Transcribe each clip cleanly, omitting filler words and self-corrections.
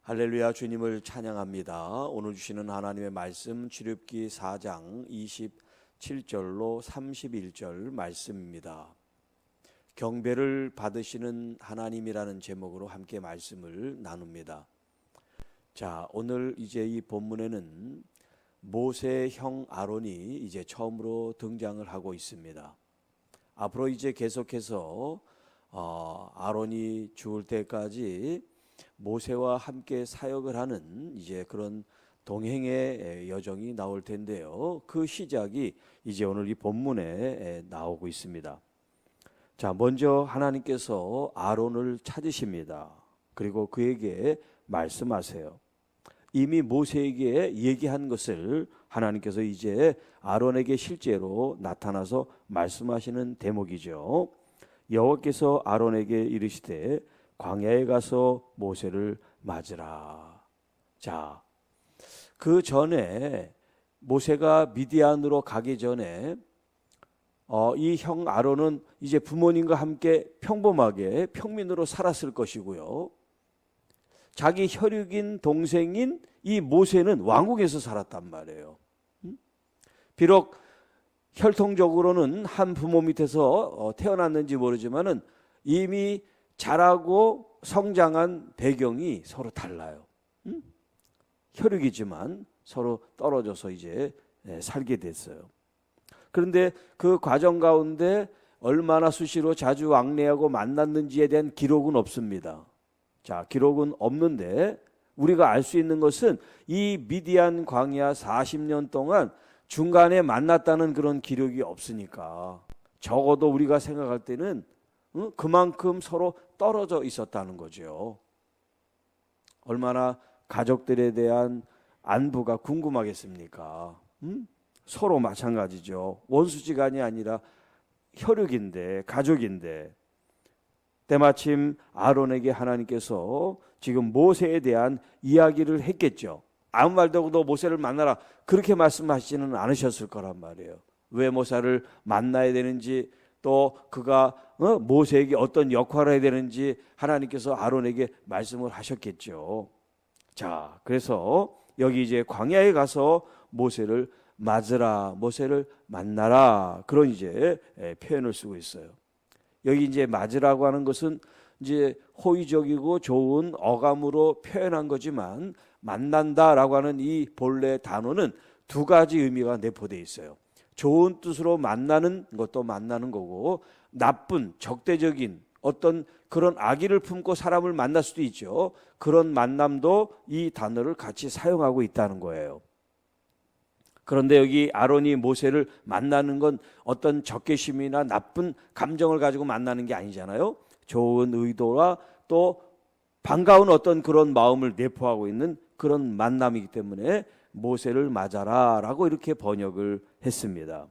할렐루야, 주님을 찬양합니다. 오늘 주시는 하나님의 말씀 출애굽기 4장 27절로 31절 말씀입니다. 경배를 받으시는 하나님이라는 제목으로 함께 말씀을 나눕니다. 자, 오늘 이제 이 본문에는 모세의 형 아론이 이제 처음으로 등장을 하고 있습니다. 앞으로 이제 계속해서 아론이 죽을 때까지 모세와 함께 사역을 하는 이제 그런 동행의 여정이 나올 텐데요. 그 시작이 이제 오늘 이 본문에 나오고 있습니다. 자, 먼저 하나님께서 아론을 찾으십니다. 그리고 그에게 말씀하세요. 이미 모세에게 얘기한 것을 하나님께서 이제 아론에게 실제로 나타나서 말씀하시는 대목이죠. 여호와께서 아론에게 이르시되 광야에 가서 모세를 맞으라. 자, 그 전에 모세가 미디안으로 가기 전에 이 형 아론은 이제 부모님과 함께 평범하게 평민으로 살았을 것이고요. 자기 혈육인 동생인 이 모세는 왕국에서 살았단 말이에요. 비록 혈통적으로는 한 부모 밑에서 태어났는지 모르지만은 이미 자라고 성장한 배경이 서로 달라요. 혈육이지만 서로 떨어져서 이제 살게 됐어요. 그런데 그 과정 가운데 얼마나 수시로 자주 왕래하고 만났는지에 대한 기록은 없습니다. 자, 기록은 없는데 우리가 알 수 있는 것은 이 미디안 광야 40년 동안 중간에 만났다는 그런 기록이 없으니까 적어도 우리가 생각할 때는 그만큼 서로 떨어져 있었다는 거죠. 얼마나 가족들에 대한 안부가 궁금하겠습니까? 서로 마찬가지죠. 원수지간이 아니라 혈육인데, 가족인데. 때마침 아론에게 하나님께서 지금 모세에 대한 이야기를 했겠죠. 아무 말도 없고 너 모세를 만나라, 그렇게 말씀하시지는 않으셨을 거란 말이에요. 왜 모세를 만나야 되는지, 또 그가 모세에게 어떤 역할을 해야 되는지 하나님께서 아론에게 말씀을 하셨겠죠. 자, 그래서 여기 이제 광야에 가서 모세를 맞으라, 모세를 만나라, 그런 이제 표현을 쓰고 있어요. 여기 이제 맞으라고 하는 것은 이제 호의적이고 좋은 어감으로 표현한 거지만 만난다라고 하는 이 본래 단어는 두 가지 의미가 내포되어 있어요. 좋은 뜻으로 만나는 것도 만나는 거고, 나쁜 적대적인 어떤 그런 악의를 품고 사람을 만날 수도 있죠. 그런 만남도 이 단어를 같이 사용하고 있다는 거예요. 그런데 여기 아론이 모세를 만나는 건 어떤 적개심이나 나쁜 감정을 가지고 만나는 게 아니잖아요. 좋은 의도와 또 반가운 어떤 그런 마음을 내포하고 있는 그런 만남이기 때문에 모세를 맞아라 라고 이렇게 번역을 했습니다.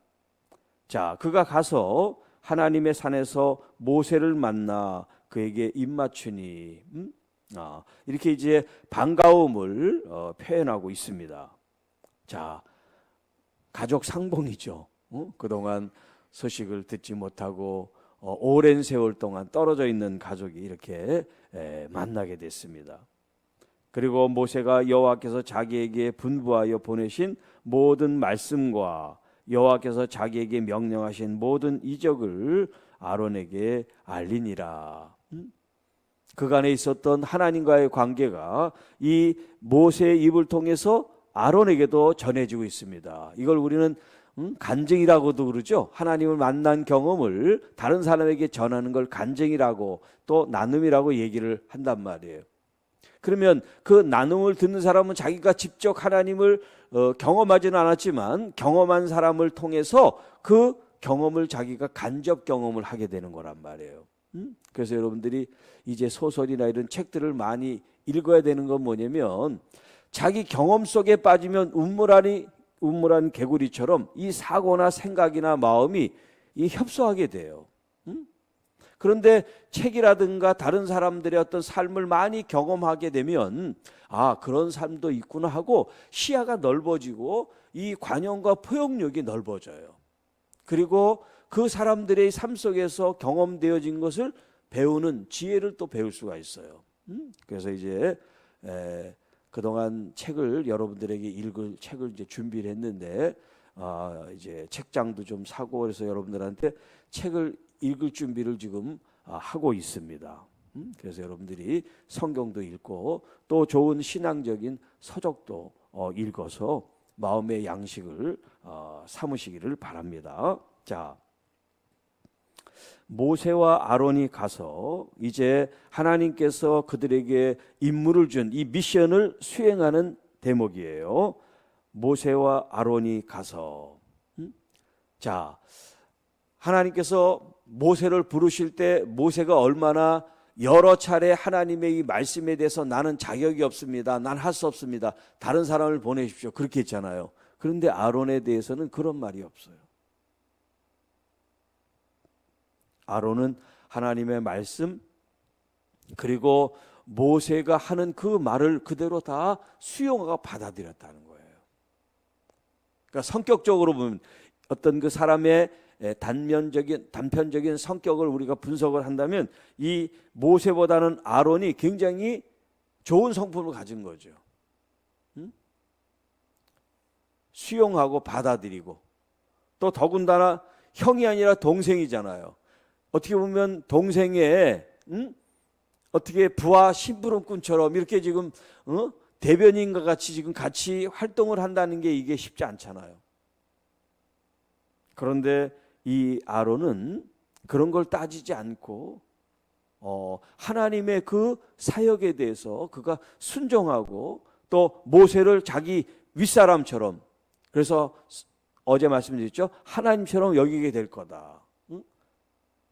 자, 그가 가서 하나님의 산에서 모세를 만나 그에게 입맞추니 이렇게 이제 반가움을 표현하고 있습니다. 자, 가족 상봉이죠. 그동안 소식을 듣지 못하고 오랜 세월 동안 떨어져 있는 가족이 이렇게 만나게 됐습니다. 그리고 모세가 여호와께서 자기에게 분부하여 보내신 모든 말씀과 여호와께서 자기에게 명령하신 모든 이적을 아론에게 알리니라. 그간에 있었던 하나님과의 관계가 이 모세의 입을 통해서 아론에게도 전해지고 있습니다. 이걸 우리는 간증이라고도 그러죠. 하나님을 만난 경험을 다른 사람에게 전하는 걸 간증이라고 또 나눔이라고 얘기를 한단 말이에요. 그러면 그 나눔을 듣는 사람은 자기가 직접 하나님을 경험하지는 않았지만 경험한 사람을 통해서 그 경험을 자기가 간접 경험을 하게 되는 거란 말이에요. 그래서 여러분들이 이제 소설이나 이런 책들을 많이 읽어야 되는 건 뭐냐면, 자기 경험 속에 빠지면 운물한 개구리처럼 이 사고나 생각이나 마음이 협소하게 돼요. 그런데 책이라든가 다른 사람들의 어떤 삶을 많이 경험하게 되면 그런 삶도 있구나 하고 시야가 넓어지고 이 관용과 포용력이 넓어져요. 그리고 그 사람들의 삶 속에서 경험되어진 것을 배우는 지혜를 또 배울 수가 있어요. 그래서 이제 그동안 책을 여러분들에게 읽을 책을 이제 준비를 했는데 이제 책장도 좀 사고 그래서 여러분들한테 책을 읽을 준비를 지금 하고 있습니다. 그래서 여러분들이 성경도 읽고 또 좋은 신앙적인 서적도 읽어서 마음의 양식을 삼으시기를 바랍니다. 자, 모세와 아론이 가서 이제 하나님께서 그들에게 임무를 준 이 미션을 수행하는 대목이에요. 모세와 아론이 가서 자, 하나님께서 모세를 부르실 때 모세가 얼마나 여러 차례 하나님의 이 말씀에 대해서 나는 자격이 없습니다. 난 할 수 없습니다. 다른 사람을 보내십시오. 그렇게 했잖아요. 그런데 아론에 대해서는 그런 말이 없어요. 아론은 하나님의 말씀 그리고 모세가 하는 그 말을 그대로 다 수용하고 받아들였다는 거예요. 그러니까 성격적으로 보면 어떤 그 사람의 단편적인 성격을 우리가 분석을 한다면 이 모세보다는 아론이 굉장히 좋은 성품을 가진 거죠. 수용하고 받아들이고 또 더군다나 형이 아니라 동생이잖아요. 어떻게 보면 동생의 어떻게 부하 심부름꾼처럼 이렇게 지금 대변인과 같이 지금 같이 활동을 한다는 게 이게 쉽지 않잖아요. 그런데 이 아론은 그런 걸 따지지 않고 하나님의 그 사역에 대해서 그가 순종하고 또 모세를 자기 윗사람처럼 그래서 어제 말씀드렸죠. 하나님처럼 여기게 될 거다.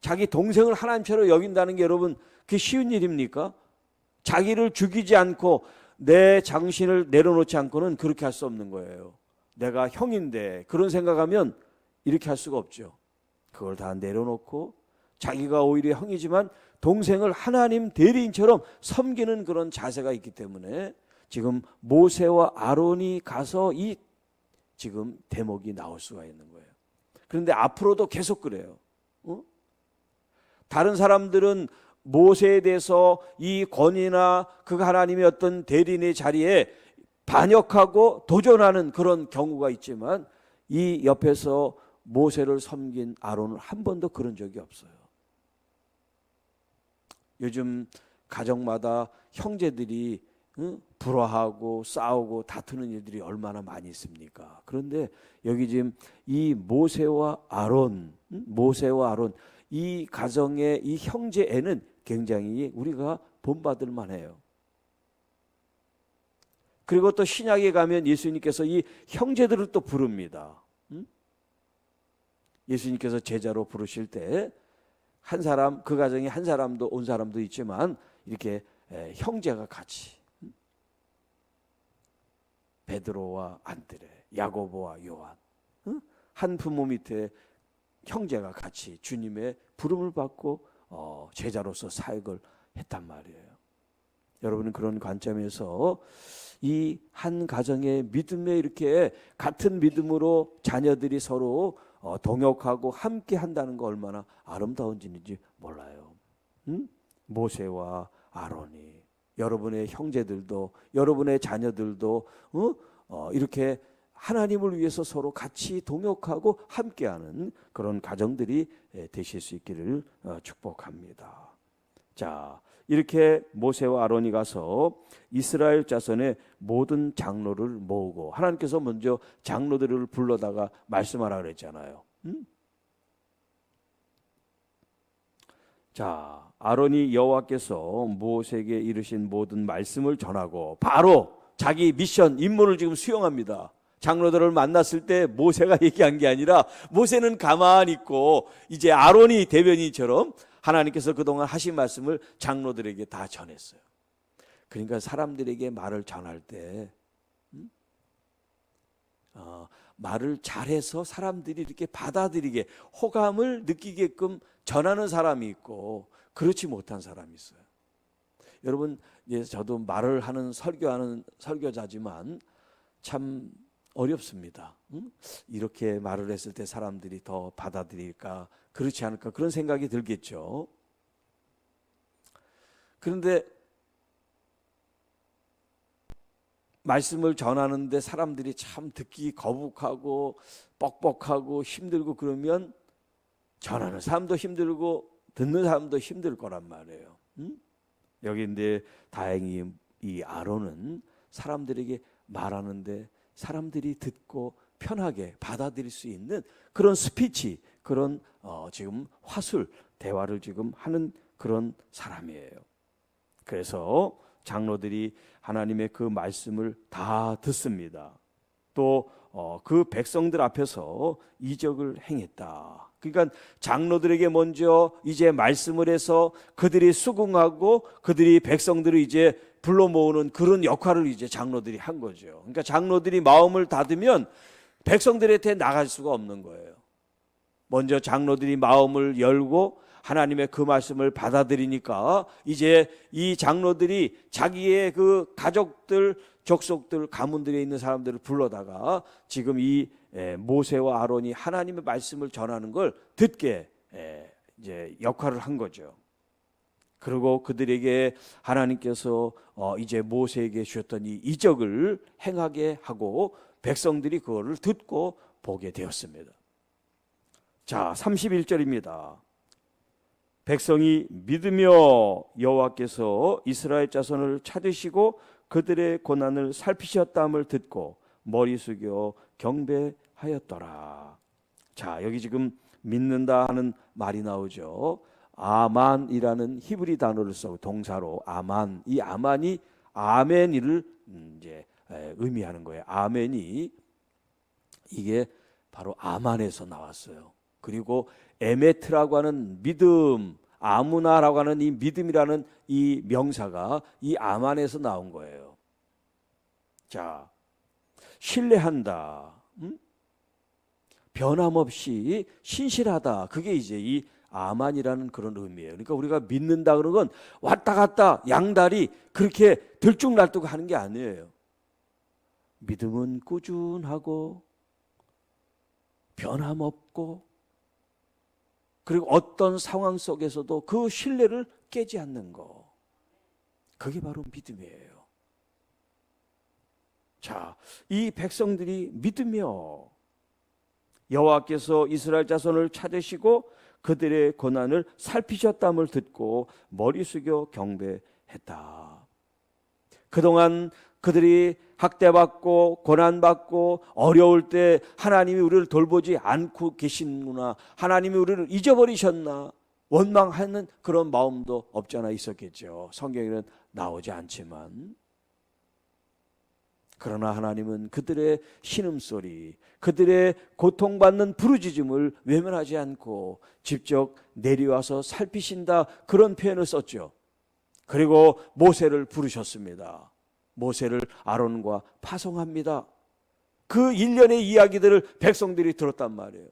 자기 동생을 하나님처럼 여긴다는 게 여러분 그게 쉬운 일입니까? 자기를 죽이지 않고 내 장신을 내려놓지 않고는 그렇게 할 수 없는 거예요. 내가 형인데 그런 생각하면 이렇게 할 수가 없죠. 그걸 다 내려놓고 자기가 오히려 형이지만 동생을 하나님 대리인처럼 섬기는 그런 자세가 있기 때문에 지금 모세와 아론이 가서 이 지금 대목이 나올 수가 있는 거예요. 그런데 앞으로도 계속 그래요. 다른 사람들은 모세에 대해서 이 권위나 그 하나님의 어떤 대리인의 자리에 반역하고 도전하는 그런 경우가 있지만 이 옆에서 모세를 섬긴 아론은 한 번도 그런 적이 없어요. 요즘 가정마다 형제들이 불화하고 싸우고 다투는 일들이 얼마나 많이 있습니까? 그런데 여기 지금 이 모세와 아론 이 가정의 이 형제애는 굉장히 우리가 본받을 만해요. 그리고 또 신약에 가면 예수님께서 이 형제들을 또 부릅니다. 예수님께서 제자로 부르실 때 한 사람 그 가정에 한 사람도 온 사람도 있지만 이렇게 형제가 같이 베드로와 안드레, 야고보와 요한 한 부모 밑에 형제가 같이 주님의 부름을 받고 제자로서 사역을 했단 말이에요. 여러분은 그런 관점에서 이 한 가정의 믿음에 이렇게 같은 믿음으로 자녀들이 서로 동역하고 함께 한다는 거 얼마나 아름다운지 몰라요. 모세와 아론이 여러분의 형제들도 여러분의 자녀들도 이렇게 하나님을 위해서 서로 같이 동역하고 함께하는 그런 가정들이 되실 수 있기를 축복합니다. 자, 이렇게 모세와 아론이 가서 이스라엘 자손의 모든 장로를 모으고 하나님께서 먼저 장로들을 불러다가 말씀하라 그랬잖아요. 자, 아론이 여호와께서 모세에게 이르신 모든 말씀을 전하고 바로 자기 미션 임무를 지금 수행합니다. 장로들을 만났을 때 모세가 얘기한 게 아니라 모세는 가만히 있고 이제 아론이 대변인처럼 하나님께서 그동안 하신 말씀을 장로들에게 다 전했어요. 그러니까 사람들에게 말을 전할 때 말을 잘해서 사람들이 이렇게 받아들이게 호감을 느끼게끔 전하는 사람이 있고 그렇지 못한 사람이 있어요. 여러분, 저도 말을 하는 설교하는 설교자지만 참 어렵습니다. 이렇게 말을 했을 때 사람들이 더 받아들일까 그렇지 않을까 그런 생각이 들겠죠. 그런데 말씀을 전하는데 사람들이 참 듣기 거북하고 뻑뻑하고 힘들고 그러면 전하는 사람도 힘들고 듣는 사람도 힘들 거란 말이에요. 여기 근데 다행히 이 아론은 사람들에게 말하는데 사람들이 듣고 편하게 받아들일 수 있는 그런 스피치, 그런 지금 화술 대화를 지금 하는 그런 사람이에요. 그래서 장로들이 하나님의 그 말씀을 다 듣습니다. 또 그 백성들 앞에서 이적을 행했다. 그러니까 장로들에게 먼저 이제 말씀을 해서 그들이 수긍하고 그들이 백성들을 이제 불러 모으는 그런 역할을 이제 장로들이 한 거죠. 그러니까 장로들이 마음을 닫으면 백성들한테 나갈 수가 없는 거예요. 먼저 장로들이 마음을 열고 하나님의 그 말씀을 받아들이니까 이제 이 장로들이 자기의 그 가족들, 족속들, 가문들에 있는 사람들을 불러다가 지금 이 모세와 아론이 하나님의 말씀을 전하는 걸 듣게 이제 역할을 한 거죠. 그리고 그들에게 하나님께서 이제 모세에게 주셨던 이 이적을 행하게 하고 백성들이 그거를 듣고 보게 되었습니다. 자, 31절입니다. 백성이 믿으며 여호와께서 이스라엘 자손을 찾으시고 그들의 고난을 살피셨다함을 듣고 머리 숙여 경배하였더라. 자, 여기 지금 믿는다 하는 말이 나오죠. 아만이라는 히브리 단어를 써 동사로 아만, 이 아만이 아멘이를 이제 의미하는 거예요. 아멘이 이게 바로 아만에서 나왔어요. 그리고 에메트라고 하는 믿음, 아무나라고 하는 이 믿음이라는 이 명사가 이 아만에서 나온 거예요. 자, 신뢰한다, 변함없이 신실하다. 그게 이제 이 아만이라는 그런 의미예요. 그러니까 우리가 믿는다 그런 건 왔다 갔다 양다리 그렇게 들쭉날쭉 하는 게 아니에요. 믿음은 꾸준하고 변함없고 그리고 어떤 상황 속에서도 그 신뢰를 깨지 않는 거. 그게 바로 믿음이에요. 자, 이 백성들이 믿으며 여호와께서 이스라엘 자손을 찾으시고 그들의 고난을 살피셨다함을 듣고 머리 숙여 경배했다. 그동안 그들이 학대받고 고난받고 어려울 때 하나님이 우리를 돌보지 않고 계시는구나, 하나님이 우리를 잊어버리셨나 원망하는 그런 마음도 없지 않아 있었겠죠. 성경에는 나오지 않지만, 그러나 하나님은 그들의 신음소리, 그들의 고통받는 부르짖음을 외면하지 않고 직접 내려와서 살피신다, 그런 표현을 썼죠. 그리고 모세를 부르셨습니다. 모세를 아론과 파송합니다. 그 일련의 이야기들을 백성들이 들었단 말이에요.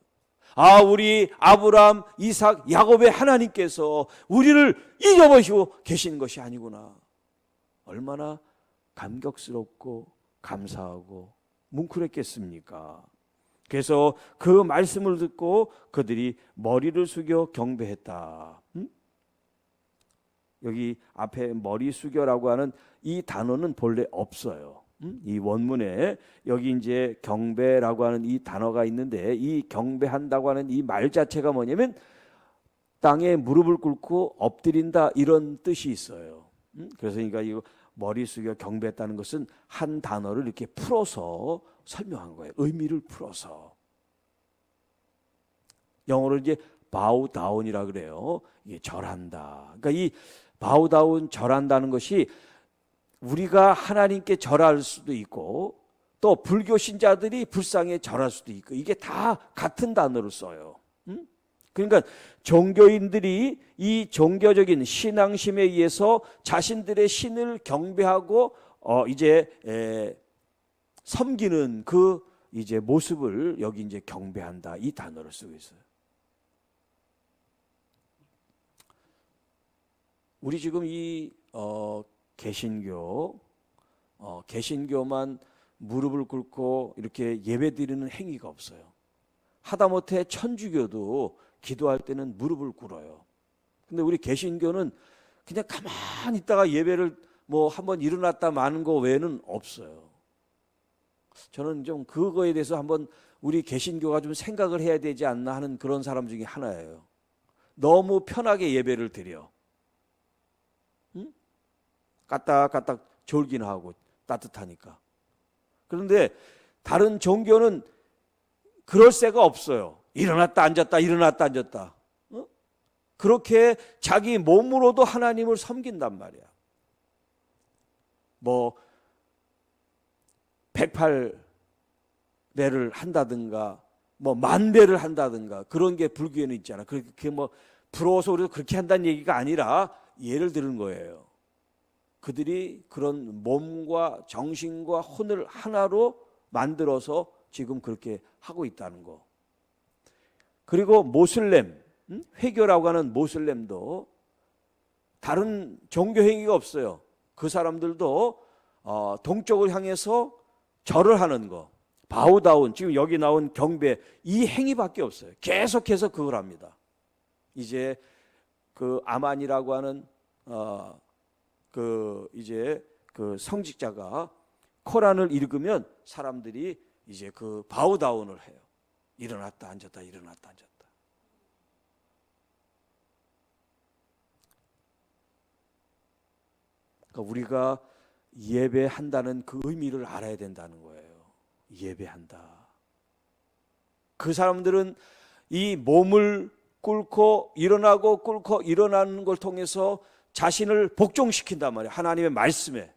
아, 우리 아브라함, 이삭, 야곱의 하나님께서 우리를 잊어버리시고 계신 것이 아니구나. 얼마나 감격스럽고 감사하고 뭉클했겠습니까? 그래서 그 말씀을 듣고 그들이 머리를 숙여 경배했다. 여기 앞에 머리 숙여라고 하는 이 단어는 본래 없어요. 이 원문에 여기 이제 경배라고 하는 이 단어가 있는데, 이 경배한다고 하는 이 말 자체가 뭐냐면 땅에 무릎을 꿇고 엎드린다, 이런 뜻이 있어요. 그래서 그러니까 이 머리 숙여 경배했다는 것은 한 단어를 이렇게 풀어서 설명한 거예요. 의미를 풀어서. 영어로 이제 bow down이라 그래요. 이게 절한다. 그러니까 이 bow down, 절한다는 것이 우리가 하나님께 절할 수도 있고 또 불교 신자들이 불상에 절할 수도 있고, 이게 다 같은 단어를 써요. 그러니까 종교인들이 이 종교적인 신앙심에 의해서 자신들의 신을 경배하고 이제 섬기는 그 이제 모습을 여기 이제 경배한다, 이 단어를 쓰고 있어요. 우리 지금 이 개신교만 무릎을 꿇고 이렇게 예배드리는 행위가 없어요. 하다못해 천주교도 기도할 때는 무릎을 꿇어요. 근데 우리 개신교는 그냥 가만히 있다가 예배를 뭐 한번 일어났다 마는 거 외에는 없어요. 저는 좀 그거에 대해서 한번 우리 개신교가 좀 생각을 해야 되지 않나 하는 그런 사람 중에 하나예요. 너무 편하게 예배를 드려. 응? 까딱까딱 졸긴 하고 따뜻하니까. 그런데 다른 종교는 그럴 새가 없어요. 일어났다 앉았다 일어났다 앉았다. 그렇게 자기 몸으로도 하나님을 섬긴단 말이야. 뭐 108배를 한다든가 뭐 10,000배를 한다든가 그런 게 불교에는 있잖아. 그게 뭐 부러워서 우리도 그렇게 한다는 얘기가 아니라 예를 드는 거예요. 그들이 그런 몸과 정신과 혼을 하나로 만들어서 지금 그렇게 하고 있다는 거. 그리고 모슬렘, 회교라고 하는 모슬렘도 다른 종교 행위가 없어요. 그 사람들도 동쪽을 향해서 절을 하는 거, 바우다운, 지금 여기 나온 경배, 이 행위밖에 없어요. 계속해서 그걸 합니다. 이제 그 아만이라고 하는 이제 그 성직자가 코란을 읽으면 사람들이 이제 그 바우다운을 해요. 일어났다 앉았다 일어났다 앉았다. 그러니까 우리가 예배한다는 그 의미를 알아야 된다는 거예요. 예배한다. 그 사람들은 이 몸을 꿇고 일어나고 꿇고 일어나는 걸 통해서 자신을 복종시킨단 말이에요. 하나님의 말씀에,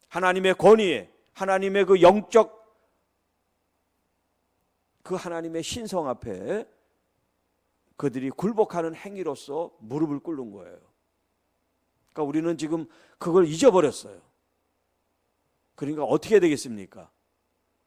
하나님의 권위에, 하나님의 그 영적 그 하나님의 신성 앞에 그들이 굴복하는 행위로서 무릎을 꿇는 거예요. 그러니까 우리는 지금 그걸 잊어버렸어요. 그러니까 어떻게 되겠습니까?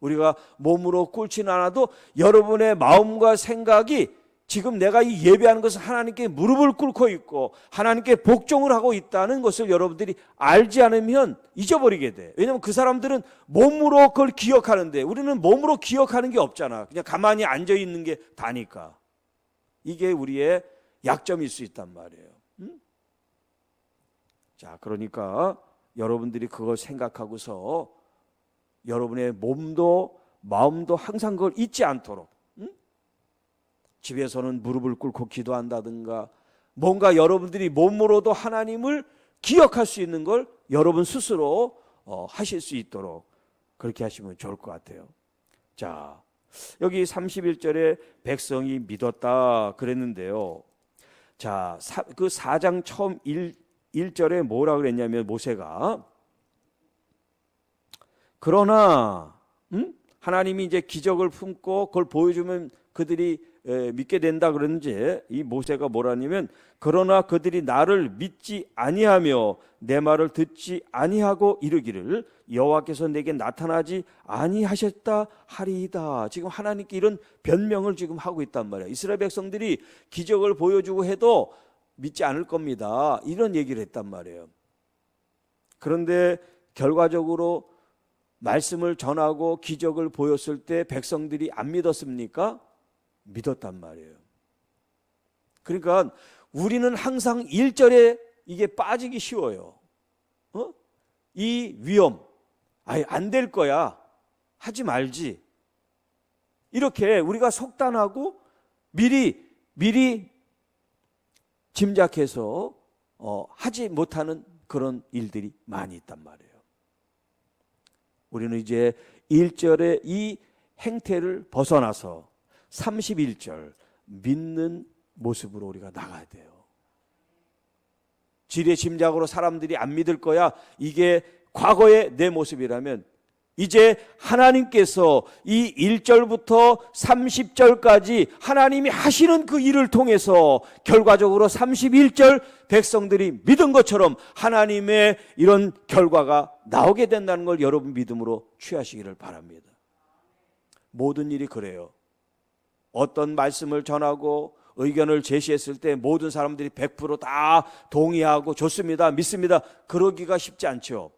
우리가 몸으로 꿇지는 않아도 여러분의 마음과 생각이 지금 내가 이 예배하는 것은 하나님께 무릎을 꿇고 있고 하나님께 복종을 하고 있다는 것을 여러분들이 알지 않으면 잊어버리게 돼. 왜냐하면 그 사람들은 몸으로 그걸 기억하는데 우리는 몸으로 기억하는 게 없잖아. 그냥 가만히 앉아있는 게 다니까. 이게 우리의 약점일 수 있단 말이에요. 자, 그러니까 여러분들이 그걸 생각하고서 여러분의 몸도 마음도 항상 그걸 잊지 않도록 집에서는 무릎을 꿇고 기도한다든가 뭔가 여러분들이 몸으로도 하나님을 기억할 수 있는 걸 여러분 스스로 하실 수 있도록 그렇게 하시면 좋을 것 같아요. 자, 여기 31절에 백성이 믿었다 그랬는데요. 자, 그 4장 처음 1절에 뭐라 그랬냐면 모세가 그러나 하나님이 이제 기적을 품고 그걸 보여주면 그들이 믿게 된다 그러는지 이 모세가 뭐라냐면 그러나 그들이 나를 믿지 아니하며 내 말을 듣지 아니하고 이르기를 여호와께서 내게 나타나지 아니하셨다 하리이다. 지금 하나님께 이런 변명을 지금 하고 있단 말이에요. 이스라엘 백성들이 기적을 보여주고 해도 믿지 않을 겁니다. 이런 얘기를 했단 말이에요. 그런데 결과적으로 말씀을 전하고 기적을 보였을 때 백성들이 안 믿었습니까? 믿었단 말이에요. 그러니까 우리는 항상 1절에 이게 빠지기 쉬워요. 이 위험, 안 될 거야. 하지 말지. 이렇게 우리가 속단하고 미리 짐작해서 하지 못하는 그런 일들이 많이 있단 말이에요. 우리는 이제 1절의 이 행태를 벗어나서 31절 믿는 모습으로 우리가 나가야 돼요. 지레짐작으로 사람들이 안 믿을 거야. 이게 과거의 내 모습이라면 이제 하나님께서 이 1절부터 30절까지 하나님이 하시는 그 일을 통해서 결과적으로 31절 백성들이 믿은 것처럼 하나님의 이런 결과가 나오게 된다는 걸 여러분 믿음으로 취하시기를 바랍니다. 모든 일이 그래요. 어떤 말씀을 전하고 의견을 제시했을 때 모든 사람들이 100% 동의하고 좋습니다, 믿습니다. 그러기가 쉽지 않죠.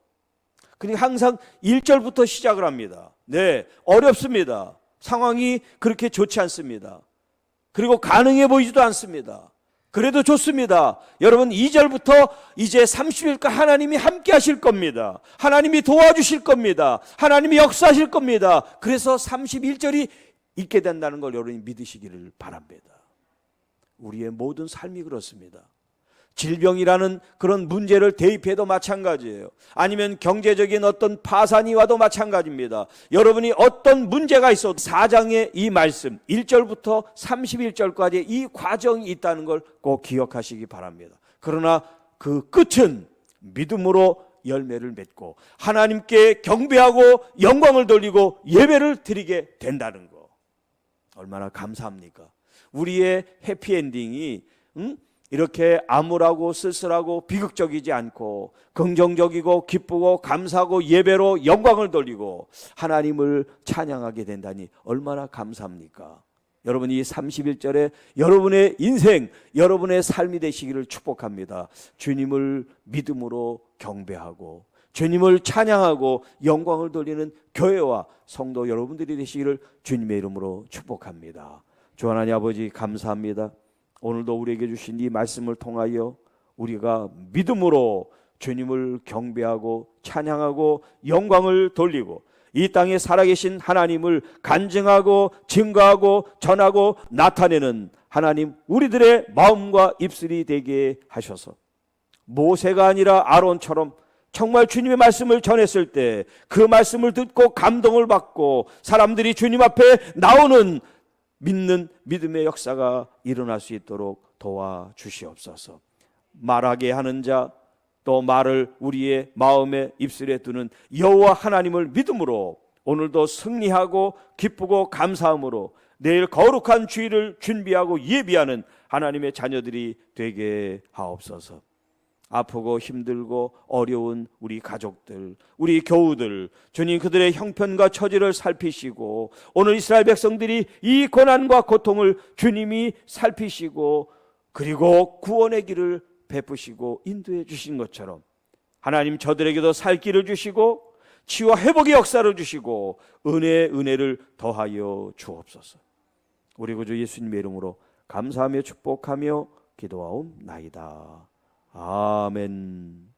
그러니까 항상 1절부터 시작을 합니다. 네, 어렵습니다. 상황이 그렇게 좋지 않습니다. 그리고 가능해 보이지도 않습니다. 그래도 좋습니다. 여러분 2절부터 이제 30일까 하나님이 함께 하실 겁니다. 하나님이 도와주실 겁니다. 하나님이 역사하실 겁니다. 그래서 31절이 있게 된다는 걸 여러분이 믿으시기를 바랍니다. 우리의 모든 삶이 그렇습니다. 질병이라는 그런 문제를 대입해도 마찬가지예요. 아니면 경제적인 어떤 파산이 와도 마찬가지입니다. 여러분이 어떤 문제가 있어도 4장의 이 말씀 1절부터 31절까지 이 과정이 있다는 걸 꼭 기억하시기 바랍니다. 그러나 그 끝은 믿음으로 열매를 맺고 하나님께 경배하고 영광을 돌리고 예배를 드리게 된다는 거, 얼마나 감사합니까? 우리의 해피엔딩이 이렇게 암울하고 쓸쓸하고 비극적이지 않고 긍정적이고 기쁘고 감사하고 예배로 영광을 돌리고 하나님을 찬양하게 된다니 얼마나 감사합니까? 여러분 이 31절에 여러분의 인생, 여러분의 삶이 되시기를 축복합니다. 주님을 믿음으로 경배하고 주님을 찬양하고 영광을 돌리는 교회와 성도 여러분들이 되시기를 주님의 이름으로 축복합니다. 주 하나님 아버지 감사합니다. 오늘도 우리에게 주신 이 말씀을 통하여 우리가 믿음으로 주님을 경배하고 찬양하고 영광을 돌리고 이 땅에 살아계신 하나님을 간증하고 증거하고 전하고 나타내는 하나님 우리들의 마음과 입술이 되게 하셔서 모세가 아니라 아론처럼 정말 주님의 말씀을 전했을 때 그 말씀을 듣고 감동을 받고 사람들이 주님 앞에 나오는 믿는 믿음의 역사가 일어날 수 있도록 도와주시옵소서. 말하게 하는 자, 또 말을 우리의 마음에 입술에 두는 여호와 하나님을 믿음으로 오늘도 승리하고 기쁘고 감사함으로 내일 거룩한 주일을 준비하고 예비하는 하나님의 자녀들이 되게 하옵소서. 아프고 힘들고 어려운 우리 가족들, 우리 교우들, 주님 그들의 형편과 처지를 살피시고 오늘 이스라엘 백성들이 이 고난과 고통을 주님이 살피시고 그리고 구원의 길을 베푸시고 인도해 주신 것처럼 하나님 저들에게도 살 길을 주시고 치유와 회복의 역사를 주시고 은혜를 더하여 주옵소서. 우리 구주 예수님의 이름으로 감사하며 축복하며 기도하옵나이다. 아멘.